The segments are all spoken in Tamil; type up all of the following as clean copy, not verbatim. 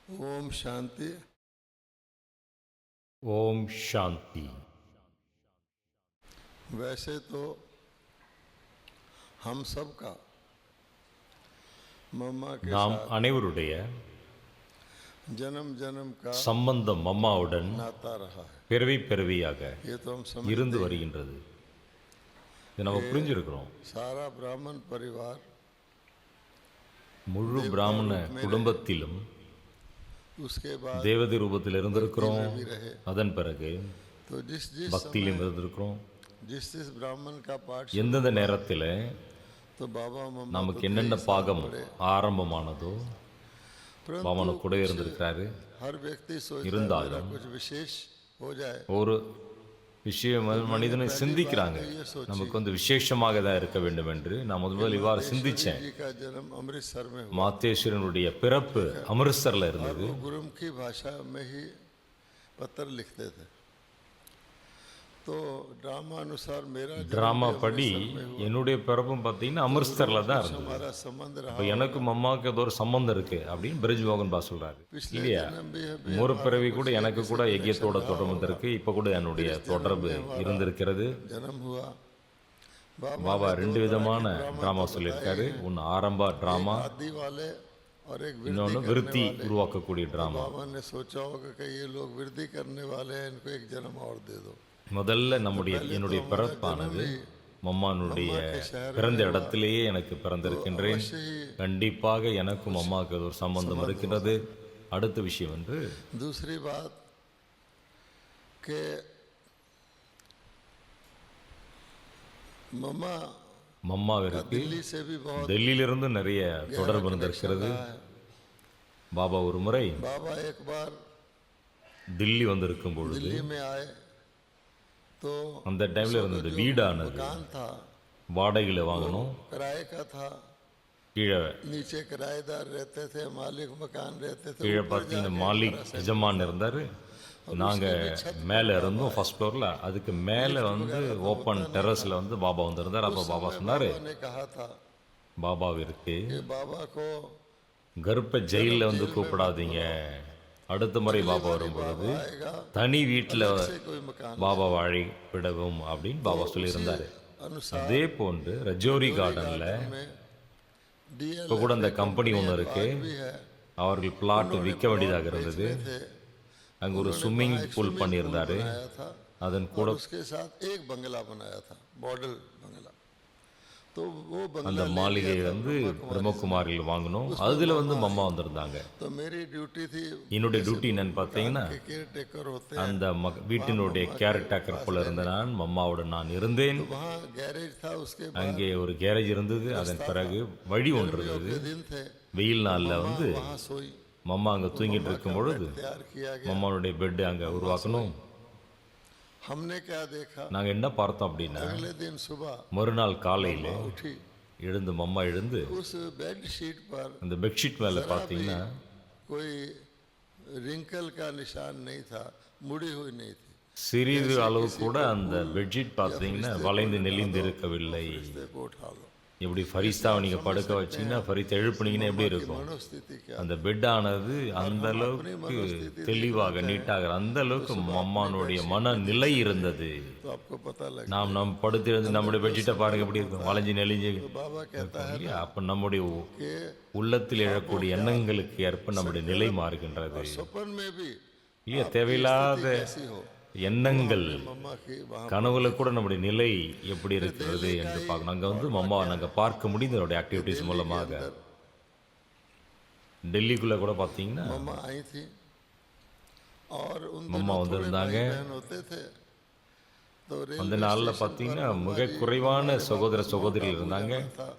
ओम शांति। ஓம் சாந்தி. वैसे तो हम सब का मम्मा के நாம் साथ அனைவருடைய जन्म जन्म का சம்பந்தம் அம்மாவுடன் नाता रहा है। பிறவி பிறவியாக ये तो हम இருந்து समझते हैं। வருகின்றது. இதை நம்ம புரிஞ்சிருக்கிறோம். सारा ब्राह्मण परिवार முழு பிராமண குடும்பத்திலும் उसके बाद தேவதை ரூபத்தில் இருந்திருக்கிறோம். भी रहे। அதன் பிறகு तो जिस जिस பக்தியிலும் இருந்திருக்கிறோம். जिस ब्राह्मण का पाठ எந்தெந்த நேரத்தில் तो बाबा मम्मा நமக்கு तो என்னென்ன थे ही பாகம் साथ पढ़े। ஆரம்பமானதோ பாவன கூட இருந்திருக்கிறாரு. हर व्यक्ति सोचता है இருந்தாலும் मेरा कुछ विशेष हो जाए। ஒரு விஷயம் மனிதனை சிந்திக்கிறாங்க, நமக்கு வந்து விசேஷமாக தான் இருக்க வேண்டும் என்று. நான் முதல் இவ்வாறு சிந்திச்சேன். जी का जन्म अमृतसर में हुआ। மாத்தேஸ்வரனுடைய பிறப்பு அமிர்தசர்ல இருந்தது. वो गुरुमुखी भाषा में ही पत्र लिखते थे। तो ड्रामा अनुसार मेरा जन्म டிராமா भी படி अमृतसर में हुआ। என்னுடைய பிறப்பும் பார்த்தீங்கன்னா அமிர்தசர்ல தான் இருந்தது. हमारा संबंध रहा। இப்போ எனக்கும் அம்மாவுக்கு ஏதோ ஒரு சம்பந்தம் இருக்கு அப்படின்னு பிரிஜ் மோகன் பா சொல்றாரு இல்லையா. ஒரு பிறவி கூட எனக்கு கூட எக்கியத்தோட தொடர்பு இருக்கு. இப்போ கூட என்னுடைய தொடர்பு இருந்திருக்கிறது. जन्म हुआ। பாபா ரெண்டு விதமான டிராமா சொல்லியிருக்காரு. ஒன்று ஆரம்ப டிராமா, आदि वाले और एक இன்னொன்று விருத்தி உருவாக்கக்கூடிய டிராமா. बाबा ने सोचा होगा कि ये लोग वृद्धि करने वाले हैं, इनको एक जन्म और दे दो। முதல்ல என்னுடைய பிறப்பானது மம்மானுடைய பிறந்த இடத்திலேயே எனக்கு பிறந்திருக்கின்றேன். கண்டிப்பாக எனக்கும் அம்மாவுக்கு ஒரு சம்பந்தம் இருக்கின்றது. அடுத்த விஷயம் என்று दूसरी बात के मम्मा மம்மாவிற்கு दिल्ली से भी बहुत டெல்லியிலிருந்து நிறைய தொடர்பு இருந்திருக்கிறது. பாபா ஒரு முறை बाबा एक बार தில்லி வந்திருக்கும் பொழுது दिल्ली में आए तो அந்த டைம்ல இருந்தது வீடானது मकान था, வாடகையில் வாங்கணும். किराए का था। கீழே नीचे किराएदार रहते थे, मालिक मकान रहते थे। கீழே ऊपर பார்த்தீங்கன்னா जाके மாலிக் எஜமான் இருந்தார். நாங்கள் மேலே இருந்தோம் ஃபர்ஸ்ட் ஃப்ளோரில். அதுக்கு மேலே வந்து ஓப்பன் டெரஸில் வந்து பாபா வந்திருந்தார். அப்போ பாபா சொன்னார், बाबा ने कहा था பாபாவிற்கு कि बाबा को கர்ப்ப ஜெயிலில் வந்து கூப்பிடாதீங்க. அடுத்த முறை பாபா வரும் பொழுது आएगा தனி வீட்டில் से कोई मकान பாபா வாழி விடவும் அப்படின்னு பாபா சொல்லியிருந்தார். अनुसार அதே போன்று ரஜோரி கார்டனில் में डीएल இப்போ கூட அந்த கம்பெனி ஒன்று இருக்கு. भी है। அவர்கள் பிளாட் விற்க வேண்டியதாக இருந்தது. थे அங்கே ஒரு ஸ்விம்மிங் பூல் பண்ணியிருந்தாரு. बनाया था அதன் और கூட उसके साथ एक बंगला बनाया था, मॉडल बंगला। तो वो அந்த बंगला மாளிகை வந்து பிரம்மகுமாரியில் வாங்கினோம். அதில் வந்து மம்மா வந்திருந்தாங்க. तो मेरी ड्यूटी थी என்னுடைய டியூட்டி என்னன்னு பார்த்தீங்கன்னா केयर टेकर होते हैं। அந்த வீட்டினுடைய கேரக்டர் போல இருந்த நான் மம்மாவுடன் நான் இருந்தேன். वहाँ गैरेज था, उसके बाद அங்கே ஒரு கேரேஜ் இருந்தது. அதன் பிறகு வழி ஒன்று இருந்தது. के दिन थे, வெயில் நாளில் வந்து वहाँ सोई। மம்மா அங்கே தூங்கிட்டு இருக்கும் பொழுது तैयार किया गया। மம்மாவுடைய பெட்டு அங்கே உருவாக்கணும். हमने क्या देखा, நாங்கள் என்ன பார்த்தோம் அப்படின்னா, अगले दिन सुबह மறுநாள் காலையில் उठी, எழுந்து மம்மா எழுந்து उस बेड शीट पर அந்த பெட்ஷீட் மேலே பார்த்தீங்கன்னா कोई रिंकल का निशान नहीं था, मुड़ी हुई नहीं थी। சிறிது அளவு கூட அந்த பெட்ஷீட் பார்த்தீங்கன்னா வளைந்து நெளிந்து இருக்கவில்லை. रिश्ते को उठा लो। எப்படி ஃபரிஸ்தாவை நீங்கள் படுக்க வச்சீங்கன்னா ஃபரிஸ்தா எழுப்புனீங்கன்னா எப்படி இருக்கும்? मनोस्थिति क्या, அந்த பெட்டானது அந்த அளவுக்கு தெளிவாக நீட்டாக அந்த அளவுக்கு மம்மானுடைய மனநிலை இருந்தது. तो आपको पता लगे। நாம் படுத்திருந்து நம்முடைய பெட்ஷீட்டை பாருங்க எப்படி இருக்கும், வளைஞ்சு நெளிஞ்சு बाबा कहता है இல்லையா? அப்போ நம்முடைய कि உள்ளத்தில் எழக்கூடிய எண்ணங்களுக்கு ஏற்ப நம்முடைய நிலை மாறுகின்றது सपन में भी இல்லையா? தேவையில்லாத कैसी हो, எண்ணங்கள் मम्मा की वहाँ கனவுல கூட நம்முடைய நிலை எப்படி இருக்கிறது என்று பார்க்கணும். அங்கே வந்து மம்மா நாங்கள் பார்க்க முடியுது அவருடைய ஆக்டிவிட்டிஸ் மூலமாக. டெல்லிக்குள்ளே கூட பார்த்தீங்கன்னா मम्मा आई थी और उन மம்மா दिनों थोड़े வந்திருந்தாங்க. भाई बहन होते थे। तो அந்த रेलवे நாளில் स्टेशन பார்த்தீங்கன்னா पर மிக मम्मा जी குறைவான சகோதர சகோதரிகள் का இருந்தாங்க. पूजा था।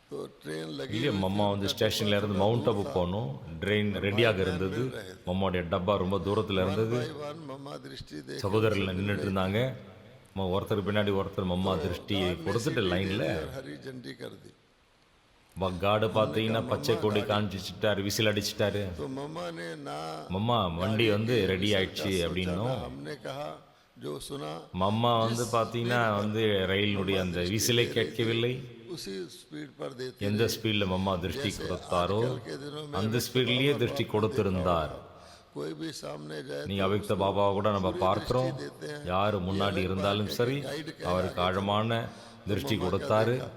तो ट्रेन लगी இல்லையா? மம்மா வந்து ஸ்டேஷன்ல இருந்து மவுண்ட் அபு போகணும். ட்ரெயின் ரெடியாக இருந்தது. மம்மாவுடைய டப்பா ரொம்ப தூரத்தில் இருந்தது. भाई बहन मम्मा दृष्टि देख சகோதரர்கள் நின்றுட்டு இருந்தாங்க. ஒருத்தர் பின்னாடி ஒருத்தர் மம்மா திருஷ்டியை கொடுத்துட்டு லைனில் हरी झंडी कर दी। காடு பார்த்தீங்கன்னா பச்சை கொடி காமிச்சிட்டாரு, விசில் அடிச்சிட்டாரு. तो मम्मा ने ना மம்மா வண்டி வந்து ரெடி ஆயிடுச்சு அப்படின்னும், हमने कहा जो सुना மம்மா வந்து பார்த்தீங்கன்னா வந்து ரயிலுடைய அந்த விசிலை கேட்கவில்லை. उसी स्पीड पर देती எந்த रही। ஸ்பீடில் மம்மா திருஷ்டி जैसे கொடுத்தாரோ आजकल के दिनों में அந்த अभिक्त ஸ்பீட்லேயே बाबा திருஷ்டி को கொடுத்திருந்தார். कोई भी सामने जाए நீ तो அவிக்த उसको பாபாவை கூட நம்ம पूरी பார்க்கிறோம். दृष्टि देते हैं। யார் முன்னாடி ये अलग இருந்தாலும் बात है சரி कि गाइड कहेगा அவருக்கு कि ஆழமான திருஷ்டி मम्मा क्या கொடுத்தாரு. देखा?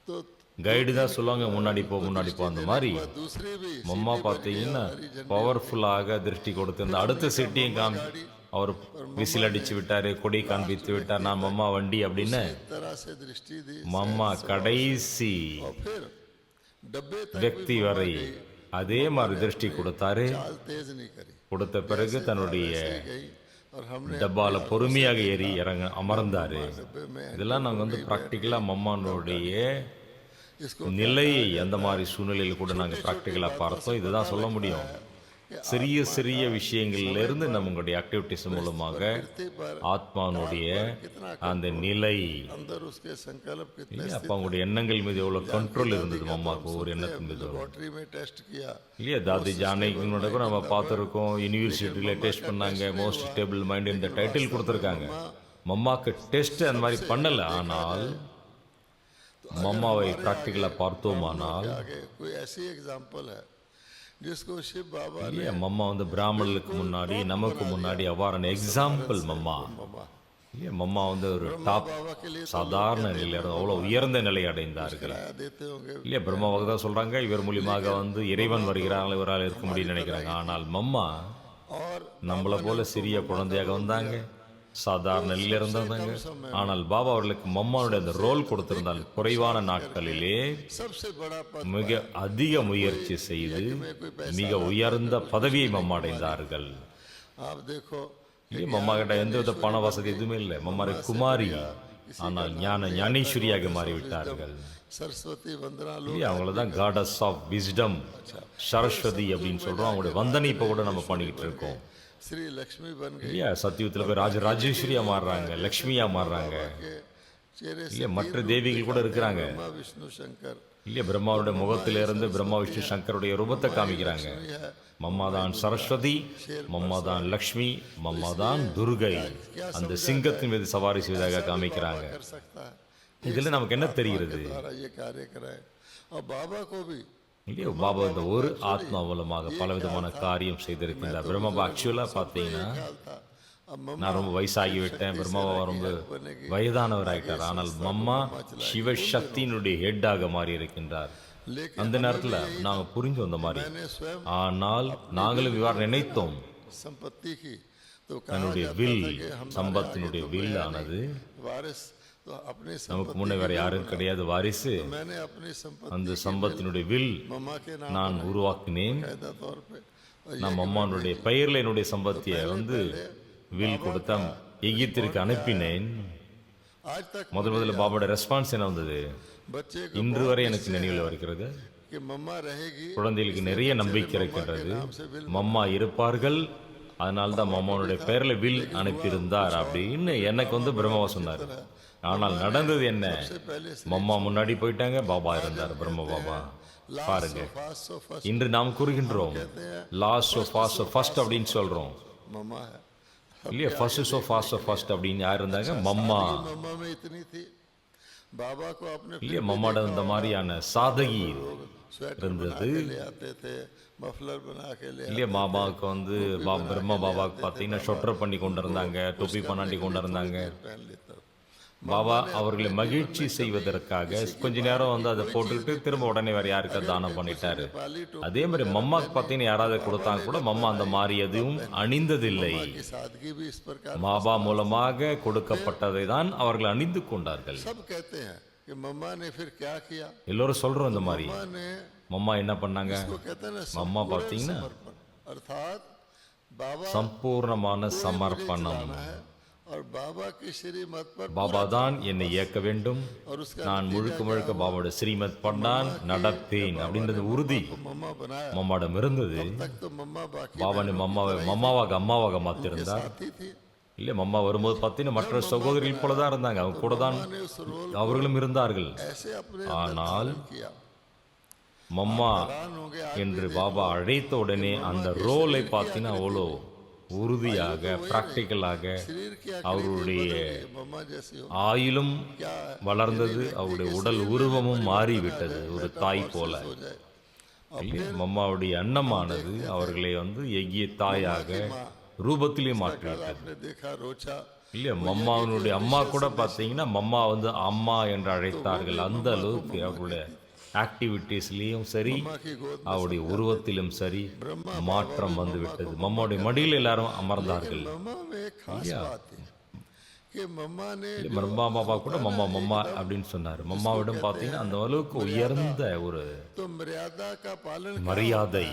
तो கைடு தான் சொல்லுவாங்க முன்னாடி போ முன்னாடி போ. அந்த மாதிரி दूसरी भी மம்மா सीटी बन गई பார்த்தீங்கன்னா हमारी झंडी பவர்ஃபுல்லாக திருஷ்டி கொடுத்திருந்த அடுத்த சிட்டியும் அவர் விசில் அடிச்சு விட்டாரு, கொடி காண்பித்து விட்டார், நான் மம்மா வண்டி அப்படின்னு. इस तरह से दृष्टि दी மம்மா கடைசி और फिर डब्बे तक व्यक्ति வரை அதே மாதிரி திருஷ்டி கொடுத்தாரு. चाल तेज नहीं करी, கொடுத்த பிறகு தன்னுடைய ऐसे गई और हमने டப்பால பொறுமையாக ஏறி இறங்க அமர்ந்தாரு. डब्बे में இதெல்லாம் நாங்கள் வந்து ப்ராக்டிக்கலா மம்மானுடைய इसको நிலையை அந்த மாதிரி சூழ்நிலையில் கூட நாங்கள் ப்ராக்டிக்கலா பார்த்தோம். இதுதான் சொல்ல முடியும். சிறிய சிறிய விஷயங்கள்ல இருந்து நம்மளுடைய ஆக்டிவிட்டிஸ் மூலமாக ஆத்மானுடைய அந்த நிலை अंदर उसके संकल्प कितने இல்லையா, அப்ப அவங்களுடைய எண்ணங்கள் மீது எவ்வளவு கண்ட்ரோல் இருந்தது மம்மாக்கு, ஒரு எண்ணத்தின் மீது. लेबोरेटरी में टेस्ट किया, இல்லையா, தாதி ஜானகினோட கூட நம்ம பார்த்துருக்கோம். யூனிவர்சிட்டியில டெஸ்ட் பண்ணாங்க, மோஸ்ட் ஸ்டேபிள் மைண்ட் இந்த டைட்டில் கொடுத்துருக்காங்க. மம்மாக்கு டெஸ்ட் அந்த மாதிரி பண்ணல. ஆனால் மம்மாவை ப்ராக்டிக்கலா பார்த்தோமானால் आगे कोई ऐसी एग्जांपल है जिसको शिव बाबा ने இல்லையா, மம்மா வந்து பிராமணர்களுக்கு முன்னாடி நமக்கு முன்னாடி அவ்வாறான எக்ஸாம்பிள் மம்மா. मम्मा இல்லையா, மம்மா வந்து ஒரு டாப் बाबा के लिए சாதாரண நிலையில அவ்வளவு உயர்ந்த நிலை அடைந்தார்கள். किराया देते होंगे, இல்லையா, பிரம்மாவுக்கு தான் சொல்றாங்க இவர் மூலியமாக வந்து இறைவன் வருகிறார்கள், இவரால் இருக்க முடியும்னு நினைக்கிறாங்க. ஆனால் மம்மா और நம்மளை போல சிறிய குழந்தையாக வந்தாங்க, சாதாரண நிலையில இருந்தாங்க. ஆனால் பாபா அவர்களுக்கு மம்மாவுடைய அந்த ரோல் கொடுத்திருந்தால் குறைவான நாட்களிலே सबसे बड़ा पद மிக அதிக முயற்சி செய்து மிக உயர்ந்த பதவியை மம்மா அடைந்தார்கள். आप देखो இல்லையா, மம்மா கிட்ட எந்தவித பண வசதி எதுவுமே இல்லை. மம்மா குமாரி, ஆனால் ஞானேஸ்வரியாக மாறிவிட்டார்கள். सरस्वती वंदना लोग இல்லையா, அவங்கள தான் காடஸ் ஆஃப் விஸ்டம் சரஸ்வதி அப்படின்னு சொல்றோம். அவங்களுடைய வந்தனை இப்ப கூட நம்ம பண்ணிக்கிட்டு இருக்கோம். श्री लक्ष्मी बन गई இல்லையா, சத்தியுகத்தில் போய் ராஜேஸ்வரியா மாறுறாங்க, லக்ஷ்மியா மாறுறாங்க. के चेहरे से இல்லையா, மற்ற தேவிகள் கூட இருக்கிறாங்க. ब्रह्मा विष्णु शंकर இல்லையா, பிரம்மாவுடைய முகத்திலிருந்து பிரம்மா விஷ்ணு சங்கருடைய ரூபத்தை காமிக்கிறாங்க. है, மம்மா தான் சரஸ்வதி, மம்மா தான் லக்ஷ்மி, மம்மா தான் துர்கை. அந்த சிங்கத்தின் மீது சவாரி செய்வதாக காமிக்கிறாங்க. कर सकता है இதுல நமக்கு என்ன தெரிகிறது? द्वारा ये कार्य कराए। और बाबा को भी இல்லையா, பாபா இந்த ஒரு ஆத்மா மூலமாக பலவிதமான காரியம் செய்திருக்கின்றார். பிரம்மா ஆக்சுவலா பார்த்தீங்கன்னா ख्याल था अब मम्मा நான் ரொம்ப வயசாகி விட்டேன், பிரம்மாவா ரொம்ப வயதானவர் ஆயிட்டார். ஆனால் மம்மா சிவசக்தியினுடைய ஹெட்டாக மாறி இருக்கின்றார். लेकिन அந்த நேரத்துல நாங்க புரிஞ்சு வந்த மாதிரி. मैंने स्वयं ஆனால் நாங்களும் இவ்வாறு நினைத்தோம். संपत्ति की तो कहा தன்னுடைய जाता வில், था कि हमारे சம்பத்தினுடைய आगे तो வில் मैं ஆனது नहीं, वारिस तो अपनी நமக்கு संपत्ति முன்னே வேற யாரும் கிடையாது வாரிசு. मैंने अपनी संपत्ति அந்த சம்பத்தினுடைய வில் मम्मा के नाम நான் உருவாக்கினேன். कायदा तौर पे और நான் அம்மானுடைய பெயர்ல என்னுடைய சம்பத்தியை வந்து வில் கொடுத்த எகிப்திற்கு அனுப்பினேன். आज तक முதல்ல பாபாவோட ரெஸ்பான்ஸ் என்ன வந்தது? बच्चे को இன்று வரை எனக்கு நினைவில் வருகிறது. कि मम्मा रहेगी, குழந்தைகளுக்கு நிறைய நம்பிக்கை இருக்கின்றது. மம்மா இருப்பார்கள், அதனால தான் மம்மாவுடைய பெயர்ல வில் அனுப்பியிருந்தார் அப்படின்னு எனக்கு வந்து பிரம்மாவா சொன்னார். ஆனால் நடந்தது என்ன? पहले से மம்மா முன்னாடி போயிட்டாங்க, பாபா இருந்தார், பிரம்ம பாபா. பாருங்க, फास्ट सो फर्स्ट இன்று நாம் கூறுகின்றோம் லாஸ்ட் ஃபாஸ்ட் ஃபர்ஸ்ட் அப்படின்னு சொல்றோம். मम्मा है। இல்லையா, ஃபர்ஸ்ட் சோ ஃபாஸ்ட் ஃபர்ஸ்ட் அப்படின்னு யார் இருந்தாங்க? மம்மா. मम्मा में इतनी थी, बाबा को अपने இல்லையா, மம்மாட இந்த மாதிரியான சாதகி स्वेटर बना இருந்தது. के ले आते थे, मफलर बना के ले இல்லையா, பாபாவுக்கு வந்து பிரம்மா பாபாவுக்கு பார்த்தீங்கன்னா ஷொட்டர் பண்ணி கொண்டு இருந்தாங்க, தொப்பி பண்ணாண்டி கொண்டு இருந்தாங்க. पहन लेता। பாபா அவர்களை மகிழ்ச்சி செய்வதற்காக கொஞ்ச நேரம் வந்து அதை போட்டுக்கிட்டு திரும்ப உடனே வேற யாருக்காவது தானம் பண்ணிட்டாரு. पाली टोपी அதே மாதிரி மம்மாக்கு பார்த்தீங்கன்னா யாராவது கொடுத்தாங்க கூட மம்மா அந்த மாதிரி எதுவும் அணிந்ததில்லை. की सादगी भी इस प्रकार। பாபா மூலமாக கொடுக்கப்பட்டதை தான் அவர்கள் அணிந்து கொண்டார்கள். सब कहते हैं कि मम्मा ने फिर क्या किया। எல்லோரும் சொல்றோம் இந்த மாதிரி. मम्मा ने மம்மா என்ன பண்ணாங்க? वो कहते हैं ना மம்மா संपूर्ण பார்த்தீங்கன்னா समर्पण, अर्थात बाबा சம்பூர்ணமான சமர்ப்பணம். है और बाबा की श्रीमत पर பாபா தான் என்னை இயக்க வேண்டும், और उसका நான் முழுக்க முழுக்க பாபாவோட ஸ்ரீமத் பண்ணான் நடப்பேன் அப்படின்றது உறுதி मम्मा बनाया மம்மாடம் இருந்தது. तक तो मम्मा बाकी பாபா மம்மாவாக அம்மாவாக மாத்திருந்தார். साथी थी। இல்ல மம்மா வரும்போது பார்த்தீங்கன்னா மற்ற சகோதரிகள் போல தான் இருந்தாங்க, அவங்க கூட தான் ने उस रोल அவர்களும் இருந்தார்கள். ऐसे अपने ஆனால் किया। மம்மா हैरान होंगे என்று பாபா அழைத்த உடனே அந்த ரோலை பார்த்தீங்கன்னா அவ்வளோ உறுதியாக பிராக்டிக்கலாக शरीर की आकृति அவருடைய बदल गई, मम्मा जैसी हो ஆயுளும் क्या வளர்ந்தது, அவருடைய உடல் உருவமும் மாறிவிட்டது ஒரு தாய் போல. हो जाए। இல்லையா? மம்மாவுடைய அன்னமானது அவர்களை எகிய தாயாக ரூபத்திலே மாற்றிவிட்டது. आपने देखा रोचा இல்லையா? மம்மாவினுடைய அம்மா கூட பார்த்தீங்கன்னா மம்மா அம்மா என்று அழைத்தார்கள். அந்த அளவுக்கு அவருடைய ஆக்டிவிட்டீஸ்லேயும் சரி माँ की गोद அவருடைய உருவத்திலும் சரி மாற்றம் வந்துவிட்டது. மம்மாவுடைய மடியில் எல்லாரும் அமர்ந்தார்கள். मम्मा में एक खास बात है कि मम्मा ने மம்மா பாபா கூட மம்மா மம்மா அப்படின்னு சொன்னார். மம்மாவிடம் பார்த்தீங்கன்னா அந்த அளவுக்கு உயர்ந்த ஒரு तो मर्यादा का पालन மரியாதை,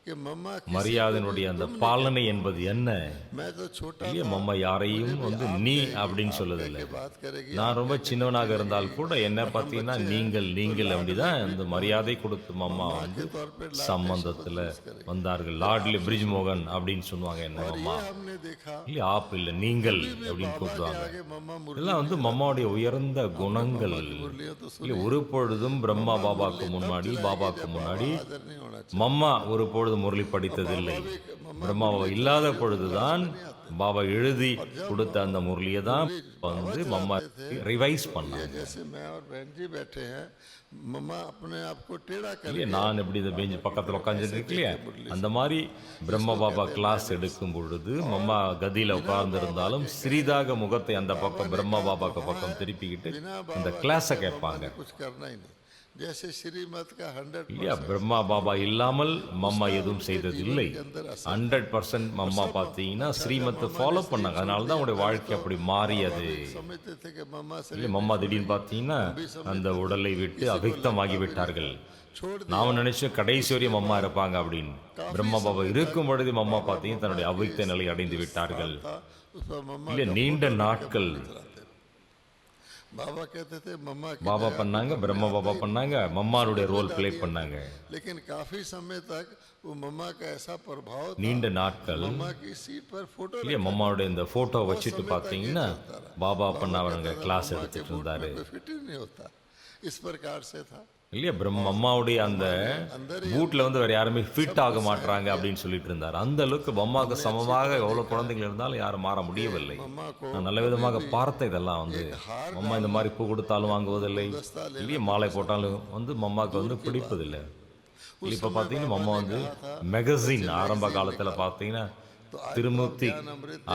कि मम्मा மரியாதையினுடைய அந்த பாலனை என்பது என்ன? मैं तो छोटा இல்லையா? மம்மா யாரையும் நீ அப்படின்னு சொல்லதில்லை. बात करेगी நான் ரொம்ப சின்னவனாக இருந்தால் கூட என்ன பார்த்தீங்கன்னா நீங்கள் நீங்கள் அப்படிதான் அந்த மரியாதை கொடுத்து மம்மா तौर पे சம்பந்தத்துல வந்தார்கள். லார்ட்லி பிரிஜ் மோகன் அப்படின்னு சொல்லுவாங்க என்ன மம்மா. हमने देखा இல்லையா? ஆப் இல்லை நீங்கள் அப்படின்னு கூப்பிடுவாங்க. आगे मम्मा இதெல்லாம் மம்மாவுடைய உயர்ந்த குணங்கள். मुरलियों तो இல்லை, ஒரு பொழுதும் பிரம்மா பாபாக்கு முன்னாடி आदर नहीं होना மம்மா ஒரு பொழுது முரளி படித்ததில்லை. பிரம்மா பாபா இல்லாத பொழுதுதான் பாபா எழுதி கொடுத்த அந்த முரளியை தான் மம்மா ரிவைஸ் பண்ணாங்க. चाहिए। जैसे मैं और बहन जी बैठे हैं, मम्मा अपने आप को टेढ़ा कर இல்லையா? நான் எப்படி இந்த பெஞ்சு பக்கத்தில் உட்காந்துட்டு இருக்கலையா, அந்த மாதிரி பிரம்ம பாபா கிளாஸ் எடுக்கும் பொழுது மம்மா கதியில உட்கார்ந்து இருந்தாலும் சிறிதாக முகத்தை அந்த பக்கம் பிரம்ம பாபாக்கு பக்கம் திருப்பிக்கிட்டு இந்த கிளாஸை கேட்பாங்க. कुछ करना ही नहीं। जैसे श्रीमत का 100 இல்லையா? பிரம்மா பாபா இல்லாமல் மம்மா எதுவும் செய்ததில்லை. 100% மம்மா பார்த்தீங்கன்னா ஸ்ரீமத்தை ஃபாலோ பண்ணாங்க. அதனால தான் அவங்களுடைய வாழ்க்கை அப்படி மாறியது. समझते थे कि मम्मा से இல்லை, மம்மா திடீர்னு பார்த்தீங்கன்னா அந்த உடலை விட்டு அவிக்தமாகி விட்டார்கள். छोड़ நாம நினைச்சோம் கடைசி வரையும் மம்மா இருப்பாங்க அப்படின்னு. பிரம்மா பாபா இருக்கும் பொழுது மம்மா பார்த்தீங்கன்னா தன்னுடைய அவிக்த நிலை அடைந்து விட்டார்கள். था उस पर मम्मा இல்லை, நீண்ட நாட்கள் बाबा कहते थे मम्मा की பாபா பண்ணாங்க, பிரம்ம பாபா பண்ணாங்க, மம்மாருடைய ரோல் ப்ளே பண்ணாங்க. लेकिन काफी समय तक वो मम्मा का ऐसा प्रभाव था, நீண்ட நாட்கள் मम्मा की सीट पर फोटो இல்லையா? மம்மாவுடைய இந்த போட்டோ வச்சுட்டு பார்த்தீங்கன்னா பாபா பண்ணவங்க கிளாஸ் எடுத்துட்டு இருந்தாரு. फिट ही नहीं होता, इस प्रकार से था। இல்லையா? அம்மாவுடைய அந்த பூட்ல வேற யாருமே ஃபிட் ஆக மாட்டாங்க அப்படின்னு சொல்லிட்டு இருந்தார். அந்த அளவுக்கு அம்மாவுக்கு சமமாக எவ்வளவு குழந்தைகள் இருந்தாலும் யாரும் மாற முடியவில்லை. मम्मा को நான் நல்ல விதமாக பார்த்த இதெல்லாம் அம்மா இந்த மாதிரி பூ கொடுத்தாலும் வாங்குவதில்லை. இல்லையா? மாலை போட்டாலும் மம்மாவுக்கு பிடிப்பதில்லை. இப்ப பார்த்தீங்கன்னா மம்மா மெகசின் ஆரம்ப காலத்துல பார்த்தீங்கன்னா திருமூர்த்தி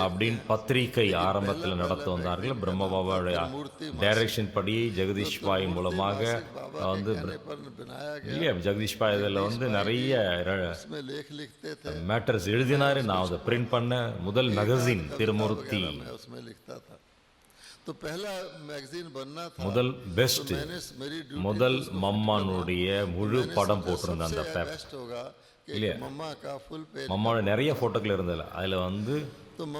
அப்படின்னு பத்திரிகை ஆரம்பத்தில் நடத்த வந்தார்கள். பிரம்ம பாபாவுடைய டைரக்ஷன் படி ஜெகதீஷ் பாய் மூலமாக पर बनाया गया। இல்லையா? ஜெகதீஷ் பாய் இதில் நிறைய इसमें लेख लिखते थे, மேட்டர்ஸ் எழுதினாரு. நான் அதை பிரிண்ட் பண்ண முதல் மேகசின் திருமூர்த்தி, मैं उसमें लिखता था। तो पहला मैगजीन बनना था, முதல் பெஸ்ட், मैंने मेरी முதல் மம்மானுடைய முழு படம் போட்டிருந்த அந்த பேப்பர். बेस्ट होगा कि मम्मा का फुल पेज மம்மாவோட நிறைய போட்டோக்கள் இருந்ததில்ல. அதில்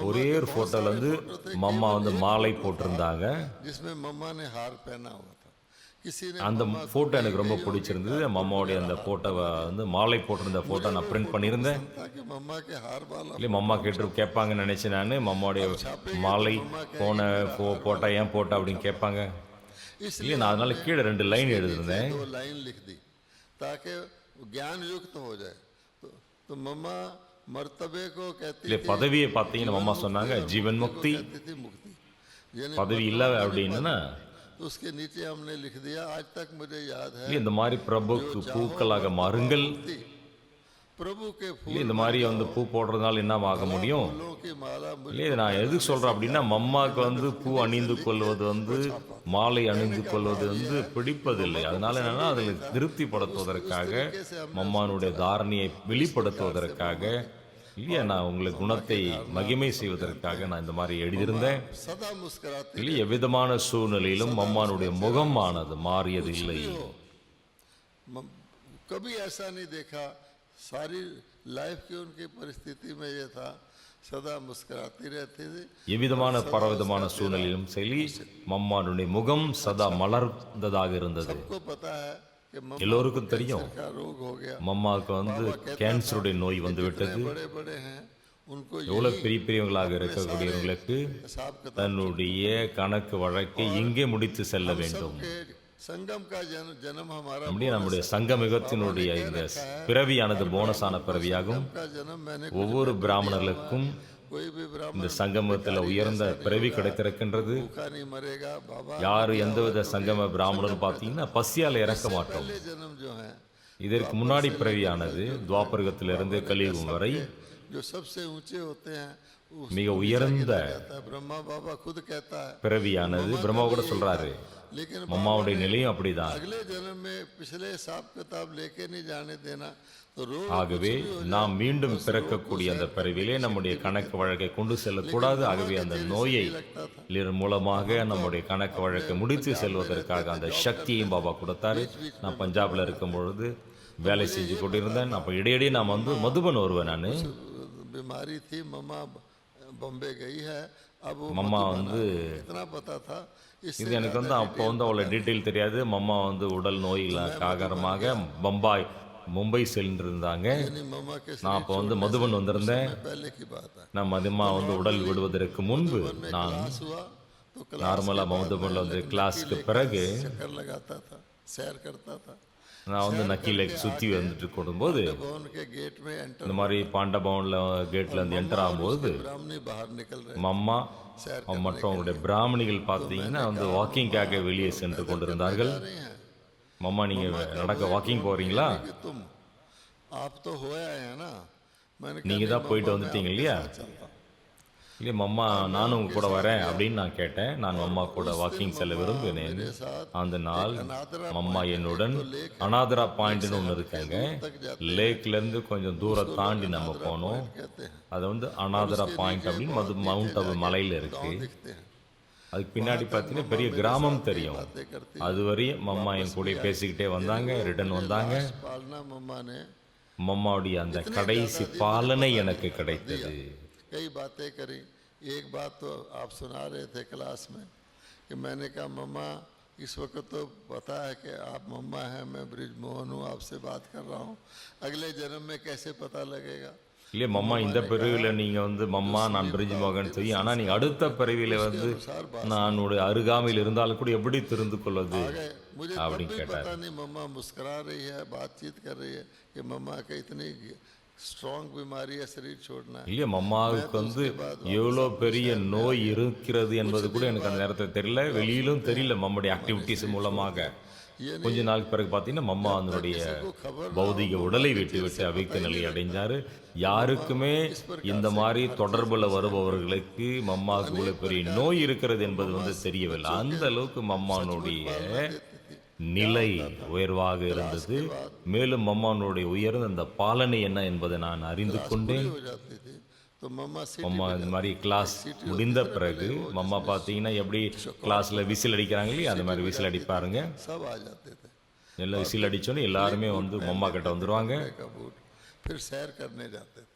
ஒரே ஒரு ஃபோட்டோவில் மம்மா மாலை போட்டிருந்தாங்க. जिसमें मम्मा ने हार पहना हुआ था। किसी ने அந்த ஃபோட்டோ எனக்கு ரொம்ப பிடிச்சிருந்தது. மம்மாவுடைய அந்த ஃபோட்டோவை மாலை போட்டிருந்த ஃபோட்டோ நான் பிரிண்ட் பண்ணியிருந்தேன். था कि मम्मा के हार वाला இல்லை, மம்மா கேட்பாங்கன்னு நினச்சேன் நான். மம்மாவுடைய மாலை போட்டா ஏன் போட்டா அப்படின்னு கேட்பாங்க. இல்லை, நான் அதனால கீழே 2 லைன் எழுதிருந்தேன். 2 लाइन लिख दी ताकि ज्ञान युक्त हो जाए। तो मम्मा मर्तबे को कहती இல்லை, பதவியை பார்த்தீங்கன்னா மம்மா சொன்னாங்க ஜீவன் முக்தி. थी मुक्ति, यानी பதவி இல்லை அப்படின்னா तो उसके नीचे हमने लिख दिया, आज तक मुझे याद है, இல்லை, இந்த மாதிரி பிரபுக்கு பூக்களாக மாறுங்கள். प्रभु के இல்லை, இந்த மாதிரி பூ போடுறதுனால என்ன ஆக முடியும்? फूलों की माला मुझे இல்லை, நான் எதுக்கு சொல்றேன் அப்படின்னா மம்மாவுக்கு பூ அணிந்து கொள்வது மாலை அணிந்து கொள்வது பிடிப்பதில்லை. அதனால என்னன்னா அதில் திருப்திப்படுத்துவதற்காக, மம்மானுடைய தாரணையை வெளிப்படுத்துவதற்காக, இல்லையா, நான் உங்களுக்கு குணத்தை மகிமை செய்வதற்காக நான் இந்த மாதிரி எழுதியிருந்தேன். सदा मुस्कुराती இல்லை, எவ்விதமான சூழ்நிலையிலும் மம்மானுடைய முகமானது மாறியது இல்லை. कभी ऐसा नहीं देखा, सारी लाइफ की उनकी परिस्थिति में ये था, सदा मुस्कुराती रहती थी। எவ்விதமான பலவிதமான சூழ்நிலையிலும் சரி மம்மானுடைய முகம் சதா மலர்ந்ததாக இருந்தது. सबको पता है कि मम्मा எல்லோருக்கும் தெரியும் का रोग हो गया, மம்மாவுக்கு கேன்சருடைய நோய் விட்டது. बड़े बड़े हैं, उनको எவ்வளவு பெரியவங்களாக இருக்கக்கூடியவங்களுக்கு हिसाब किताब தன்னுடைய கணக்கு வழக்கை இங்கே முடித்து செல்ல வேண்டும். के संगम का जन्म हमारा அப்படியே நம்முடைய சங்கமிகத்தினுடைய இந்த பிறவியானது போனஸான பிறவியாகும். का जन्म मैंने ஒவ்வொரு பிராமணர்களுக்கும் कोई भी ब्राह्मण இந்த சங்கமத்தில் உயர்ந்த பிறவி கிடைத்திருக்கின்றது. भूखा नहीं मरेगा बाबा। யாரு எந்தவித சங்கம பிராமணரும் பார்த்தீங்கன்னா பசியால் இறக்க மாட்டோம். पहले जन्म जो है இதற்கு முன்னாடி பிறவியானது துவாபரகத்திலிருந்து கலியுகம் வரை जो सबसे ऊंचे होते हैं மிக உயர்ந்த ब्रह्मा बाबा खुद कहता है। பிறவியானது பிரம்மா கூட சொல்றாரு. लेकिन மம்மாவுடைய நிலையும் அப்படிதான். अगले जन्म में पिछले हिसाब किताब लेके नहीं जाने देना तो रोज ஆகவே நாம் மீண்டும் பிறக்கக்கூடிய அந்த பிறவிலே நம்முடைய கணக்கு வழக்கை கொண்டு செல்லக்கூடாது. ஆகவே அந்த நோயை மூலமாக நம்முடைய கணக்கு வழக்கை முடித்து செல்வதற்காக அந்த சக்தியையும் பாபா கொடுத்தாரு. நான் பஞ்சாப்ல இருக்கும் பொழுது வேலை செஞ்சு கொண்டிருந்தேன். அப்போ இடையிடையே நான் வந்து மதுபன் வருவேன். நான் बीमारी थी मम्मा बॉम्बे गई है अब वो மம்மா வந்து इतना पता था இது எனக்கு வந்து அப்போ வந்து அவ்வளோ டீட்டெயில் தெரியாது. மம்மா வந்து உடல் நோயில் காரணமாக மும்பை சென்றிருந்தாங்க. मम्मा के நான் அப்போ வந்து மதுபன் வந்திருந்தேன். पहले की बात है। நான் மதிமா வந்து உடல் விடுவதற்கு முன்பு நான் क्लास हुआ तो क्लास நார்மலாக மதுபனில் வந்து கிளாஸுக்கு பிறகு चक्कर लगाता था सैर करता था। நான் வந்து நக்கீலை சுற்றி வந்துட்டு கொடுக்கும்போது भवन के गेट में एंटर இந்த மாதிரி பாண்டபவனில் கேட்டில் இருந்து என்டர் ஆகும்போது ब्राह्मणी बाहर निकल रहे மம்மா மற்றும் அவங்களுடைய பிராமணிகள் பார்த்தீங்கன்னா வந்து வாக்கிங்காக வெளியே சென்று கொண்டிருந்தார்கள். மம்மா நீங்கள் நடக்க வாக்கிங் போகிறீங்களா? कि तुम आप तो होया है ना मैंने कहा, நீங்கள் தான் போயிட்டு வந்துட்டீங்க இல்லையா? चलता இல்லையா மம்மா நானும் உங்க கூட வரேன் அப்படின்னு நான் கேட்டேன். நான் மம்மா கூட வாக்கிங் செல்ல விரும்பினேன். அந்த நாள் மம்மா என்னுடன் அனாதரா பாயிண்ட்னு ஒன்று இருக்காங்க. லேக்லேருந்து கொஞ்சம் தூரம் தாண்டி நம்ம போனோம். कहते हैं அது வந்து அனாதரா பாயிண்ட் அப்படின்னு மவுண்ட் அபு மலையில் இருக்கு. दिखते हैं அதுக்கு பின்னாடி பார்த்தீங்கன்னா பெரிய கிராமம் தெரியும். அதுவரையும் மம்மா என் கூட பேசிக்கிட்டே வந்தாங்க. ரிட்டர்ன் வந்தாங்க. पालना मम्मा ने மம்மாவுடைய அந்த கடைசி பாலனை எனக்கு கிடைத்தது. कई बातें करी। एक बात तो आप सुना रहे थे क्लास में कि मैंने कहा मम्मा इस वक्त तो पता है कि आप मम्मा हैं मैं ब्रिजमोहन हूँ आपसे बात कर रहा हूँ अगले जन्म में कैसे पता लगेगा। இல்லையே மம்மா இந்த பிறவியில் நீங்கள் வந்து மம்மா நான் பிரிட்ஜ் மோகன் தெரியும். ஆனால் நீங்கள் அடுத்த பிறவியில் வந்து நான் உடைய அருகாமையில் இருந்தாலும் கூட எப்படி தெரிந்து கொள்வது मुझे அப்படின்னு तब भी கேட்டார். पता नहीं मम्मा मुस्कुरा रही है बातचीत कर रही है कि मम्मा का इतनी स्ट्रॉन्ग बीमारी है शरीर छोड़ना है। இல்லையே மம்மாவுக்கு வந்து எவ்வளோ பெரிய நோய் இருக்கிறது என்பது கூட எனக்கு அந்த நேரத்தில் தெரியல. வெளியிலும் தெரியல. மம்முடைய ஆக்டிவிட்டிஸ் மூலமாக கொஞ்ச நாளுக்கு பிறகு பார்த்தீங்கன்னா மம்மா அதனுடைய பௌதிக உடலை விட்டு விட்டு அவிக்க நிலை அடைஞ்சாரு. யாருக்குமே இந்த மாதிரி தொடர்புல வருபவர்களுக்கு மம்மாவுக்கு இவ்வளோ பெரிய நோய் இருக்கிறது என்பது வந்து தெரியவில்லை. அந்த அளவுக்கு மம்மானுடைய நிலை உயர்வாக இருந்தது. மேலும் மம்மானுடைய உயர்ந்த அந்த பாலனை என்ன என்பதை நான் அறிந்து கொண்டேன். हो जाती थी तो मम्मा से மம்மா இந்த மாதிரி கிளாஸ் முடிந்த பிறகு மம்மா பார்த்தீங்கன்னா எப்படி கிளாஸில் விசில் அடிக்கிறாங்க இல்லையா அந்த மாதிரி விசில் அடிப்பாருங்க. सब आ जाते थे எல்லாம் விசில் அடிச்சோன்னே எல்லாருமே வந்து மம்மா கிட்ட வந்துடுவாங்க. का बूट फिर सैर करने जाते थे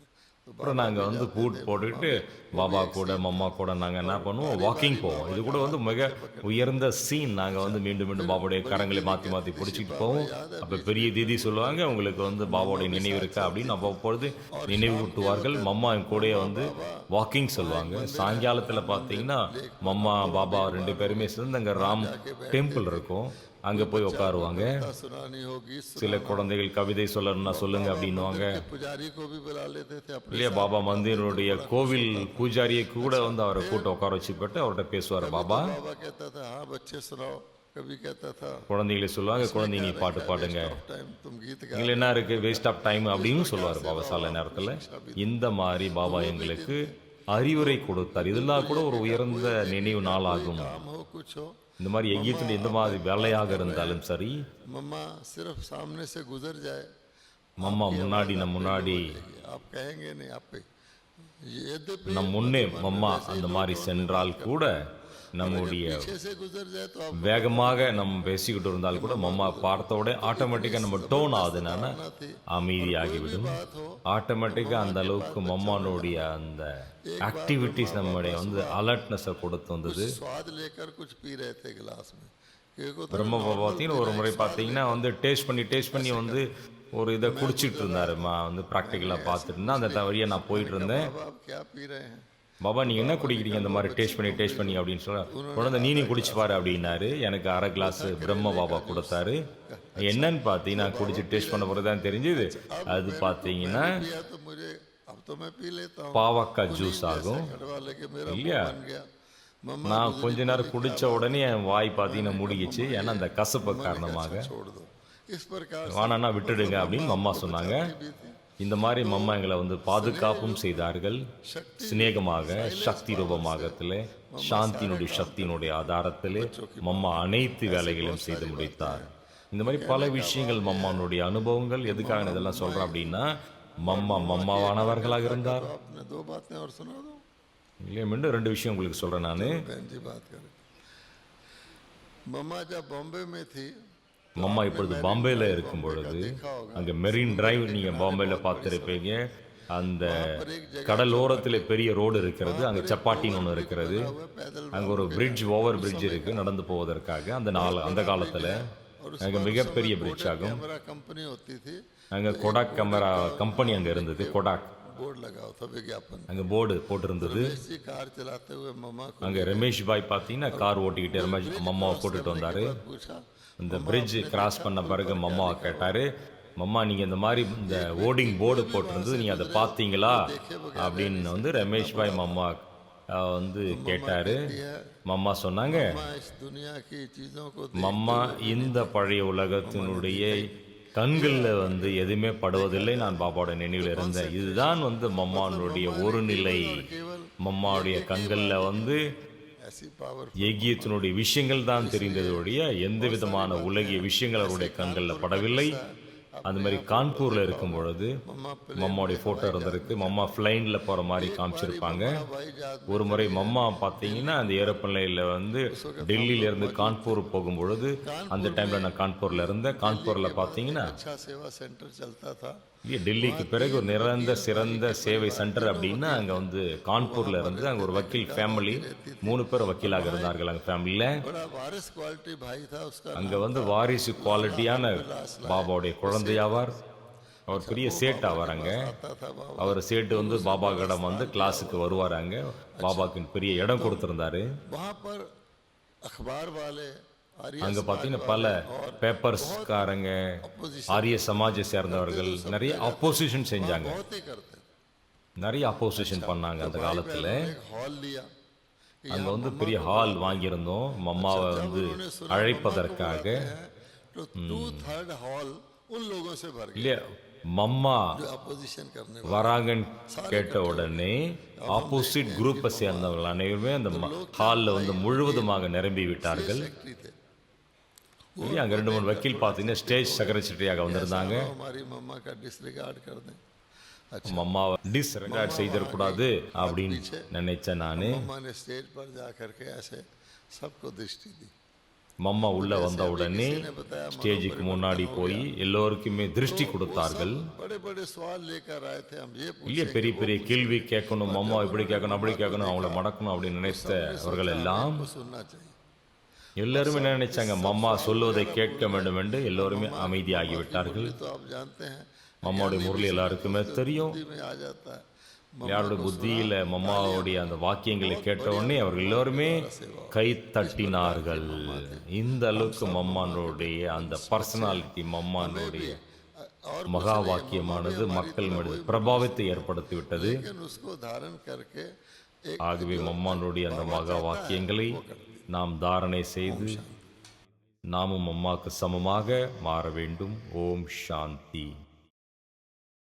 तो அப்புறம் நாங்கள் வந்து பூட் போட்டுக்கிட்டு பாபா கூட மம்மா கூட நாங்கள் என்ன பண்ணுவோம் வாக்கிங் போவோம். இது கூட வந்து மிக உயர்ந்த சீன். நாங்கள் வந்து மீண்டும் மீண்டும் பாபாவுடைய கரங்களை மாற்றி மாற்றி பிடிச்சிட்டு போவோம். அப்போ பெரிய தீதி சொல்லுவாங்க உங்களுக்கு வந்து பாபாவுடைய நினைவு இருக்கா அப்படின்னு அவ்வப்பொழுது நினைவு ஊட்டுவார்கள். மம்மா என் கூடயே வந்து வாக்கிங் சொல்லுவாங்க. சாயங்காலத்தில் பார்த்தீங்கன்னா மம்மா பாபா ரெண்டு பேருமே சேர்ந்து அங்கே ராம் டெம்பிள் இருக்கும். அங்கே போய் உட்காருவாங்க. सुनानी होगी சில குழந்தைகள் கவிதை சொல்லணும்னா சொல்லுங்க அப்படின்னுவாங்க. पुजारी को भी बुला लेते थे अपने இல்லையா பாபா மந்திருடைய கோவில் பூஜாரியை கூட வந்து அவரை கூட்ட உட்கார வச்சு போட்டு அவர்கிட்ட பேசுவார் பாபா. बाबा कहता था हाँ बच्चे सुनाओ कभी कहता था குழந்தைகளை சொல்லுவாங்க குழந்தைங்க பாட்டு பாடுங்க टाइम तुम गीत गा எங்களை என்ன இருக்கு வேஸ்ட் ஆஃப் டைம் அப்படின்னு சொல்லுவார் பாபா சில நேரத்தில். இந்த மாதிரி பாபா எங்களுக்கு அறிவுரை கொடுத்தார். இதெல்லாம் கூட ஒரு உயர்ந்த நினைவு நாளாகும். काम हो कुछ हो இந்த மாதிரி எங்கேயும் எந்த மாதிரி வேலையாக இருந்தாலும் சரி मम्मा सिर्फ सामने से गुजर जाए மம்மா முன்னாடி முன்னாடி आप कहेंगे नहीं आप पे यद्यपि நம் முன்னே மம்மா அந்த மாதிரி சென்றால் கூட நம்முடைய पीछे से गुजर जाए तो आप வேகமாக நம்ம பேசிக்கிட்டு இருந்தாலும் கூட மம்மா பார்த்த உடனே ஆட்டோமேட்டிக்காக நம்ம டோன் ஆகுதுனால அமைதியாகிவிடும். ஆட்டோமேட்டிக்காக அந்த அளவுக்கு மம்மானுடைய அந்த ஆக்டிவிட்டிஸ் நம்முடைய வந்து அலர்ட்னஸை கொடுத்து வந்தது. स्वाद लेकर कुछ पी रहे थे गिलास में एक तो பிரம்ம பாபா பார்த்தீங்கன்னா ஒரு முறை பார்த்தீங்கன்னா வந்து டேஸ்ட் பண்ணி வந்து ஒரு இதை குடிச்சிட்டு இருந்தாருமா வந்து ப்ராக்டிக்கலாக பார்த்துட்டு இருந்தா அந்த வழியாக நான் போயிட்டு இருந்தேன். अब आप क्या पी रहे हैं பாபா நீ என்ன குடிக்கிறீங்க இந்த மாதிரி டேஸ்ட் பண்ணி அப்படின்னு சொல்ல குழந்தை நீ குடிச்சு பாரு அப்படின்னாரு. எனக்கு அரை கிளாஸ் பிரம்ம பாபா கொடுத்தாரு. என்னன்னு பார்த்தி நான் குடிச்சு டேஸ்ட் பண்ண பிறகு தான் தெரிஞ்சுது. அது பார்த்தீங்கன்னா பாவக்காய் ஜூஸ் ஆகும் இல்லையா. நான் கொஞ்ச நேரம் குடிச்ச உடனே என் வாய் பார்த்தீங்கன்னா முடிகிச்சு. ஏன்னா அந்த கசப்பு காரணமாக வானா விட்டுடுங்க அப்படின்னு அம்மா சொன்னாங்க. இந்த மாதிரி மம்மா எங்களை வந்து பாதுகாப்பும் செய்தார்கள். சிநேகமாக சக்தி ரூபமாகத்திலே சாந்தியினுடைய சக்தியினுடைய ஆதாரத்திலே மம்மா அனைத்து வேலைகளையும் செய்து முடித்தார். இந்த மாதிரி பல விஷயங்கள் மம்மானுடைய அனுபவங்கள். எதுக்காக நான் இதெல்லாம் சொல்றேன் அப்படின்னா மம்மாவானவர்களாக இருந்தார் இல்லையா. மீண்டும் 2 விஷயம் உங்களுக்கு சொல்றேன் நான். மம்மா இப்பொழுது பாம்பேல இருக்கும் பொழுது அங்கே மெரின் டிரைவ் நீங்கள் பாம்பேல பார்த்துருப்பீங்க. அந்த கடலோரத்தில் பெரிய ரோடு இருக்கிறது. அங்கே சப்பாட்டின்னு ஒன்று இருக்கிறது. அங்கே ஒரு ஓவர் பிரிட்ஜ் இருக்கு நடந்து போவதற்காக. அந்த காலத்தில் அங்கே மிகப்பெரிய பிரிட்ஜ் ஆகும். அங்கே கொடாக் கேமரா கம்பெனி அங்கே இருந்தது. கொடாக் அங்கே போர்டு போட்டிருந்தது. அங்கே ரமேஷ் பாய் பார்த்தீங்கன்னா கார் ஓட்டிக்கிட்டு ரமேஷ் மம்மாவை போட்டுட்டு வந்தார். இந்த பிரிட்ஜ் கிராஸ் பண்ண பிறகு மம்மாவை கேட்டார், மம்மா நீங்கள் இந்த மாதிரி இந்த ஓடிங் போர்டு போட்டிருந்தது நீங்கள் அதை பார்த்தீங்களா அப்படின்னு வந்து ரமேஷ் பாய் மம்மா வந்து கேட்டார். மம்மா சொன்னாங்க, மம்மா இந்த பழைய உலகத்தினுடைய கண்களில் வந்து எதுவுமே படுவதில்லை. நான் பாபாவோட நினைவில் இருந்தேன். இதுதான் வந்து மம்மானுடைய ஒரு நிலை. மம்மாவுடைய கண்களில் வந்து ஏகியத்தினுடைய விஷயங்கள் தான் தெரிந்தது ஒழிய எந்த விதமான உலகிய விஷயங்கள் அவருடைய கண்களில் படவில்லை. அந்த மாதிரி கான்பூரில் இருக்கும் பொழுது மம்மாவுடைய ஃபோட்டோ இருந்திருக்கு. மம்மா ஃப்ளைனில் போகிற மாதிரி காமிச்சிருப்பாங்க. ஒரு முறை மம்மா பார்த்தீங்கன்னா அந்த ஏரோப்ளேனில் வந்து டெல்லியிலேருந்து கான்பூர் போகும் பொழுது அந்த டைமில் நான் கான்பூரில் இருந்தேன். கான்பூரில் பார்த்தீங்கன்னா டெல்லிக்கு பிறகு ஒரு சிறந்த சேவை சென்டர் அப்படின்னா அங்கே வந்து கான்பூரில் இருந்து அங்கே ஒரு வக்கீல் ஃபேமிலி 3 பேர் வக்கீலாக இருந்தார்கள். அங்கே ஃபேமிலியில் அங்கே வந்து வாரிசு குவாலிட்டியான பாபாவுடைய குழந்தையாவார். அவர் பெரிய சேட் ஆவார். அங்கே அவர் சேட்டு வந்து பாபா கிடம் வந்து கிளாஸுக்கு வருவார். அங்கே பாபாவுக்கு பெரிய இடம் கொடுத்துருந்தாரு. அங்கே பார்த்தீங்கன்னா பல பேப்பர்ஸ்காரங்க ஆரிய சமாஜை சேர்ந்தவர்கள் நிறைய அப்போசிஷன் செஞ்சாங்க. நிறைய அப்போசிஷன் பண்ணாங்க அந்த காலத்தில். அங்கே வந்து பெரிய ஹால் வாங்கியிருந்தோம் மம்மாவை வந்து அழைப்பதற்காக. இல்லையா மம்மா வராங்கன்னு கேட்ட உடனே ஆப்போசிட் குரூப்பை சேர்ந்தவர்கள் அனைவருமே அந்த ஹாலில் வந்து முழுவதுமாக நிரம்பி விட்டார்கள். அங்கே 2-3 வக்கீல் பார்த்தீங்கன்னா ஸ்டேஜ் செக்ரட்டரியாக வந்திருந்தாங்க. மம்மாவை டிஸ்ரெகார்ட் செய்திடக்கூடாது அப்படின்னு நினைச்சேன் நான். மம்மா உள்ள வந்த உடனே ஸ்டேஜுக்கு முன்னாடி போய் எல்லோருக்குமே திருஷ்டி கொடுத்தார்கள். இல்லையே பெரிய பெரிய கேள்வி கேட்கணும், மம்மா இப்படி கேட்கணும் அப்படி கேட்கணும், அவங்கள மடக்கணும் அப்படின்னு நினைத்த அவர்கள் எல்லாம் எல்லாருமே என்ன நினைச்சாங்க, மம்மா சொல்லுவதை கேட்க வேண்டும் என்று எல்லோருமே அமைதியாகிவிட்டார்கள். மம்மாவுடைய முரளி எல்லாருக்குமே தெரியும். யாருடைய புத்தியில மம்மாவுடைய அந்த வாக்கியங்களை கேட்ட உடனே அவர்கள் எல்லோருமே கை தட்டினார்கள். இந்த அளவுக்கு மம்மானுடைய அந்த பர்சனாலிட்டி, மம்மானுடைய மகா வாக்கியமானது மக்கள் மீது பிரபாவத்தை ஏற்படுத்திவிட்டது. ஆகவே மம்மானுடைய அந்த மகா வாக்கியங்களை நாம் தாரணை செய்து நாமும் அம்மாவுக்கு சமமாக மாற வேண்டும். ஓம் சாந்தி.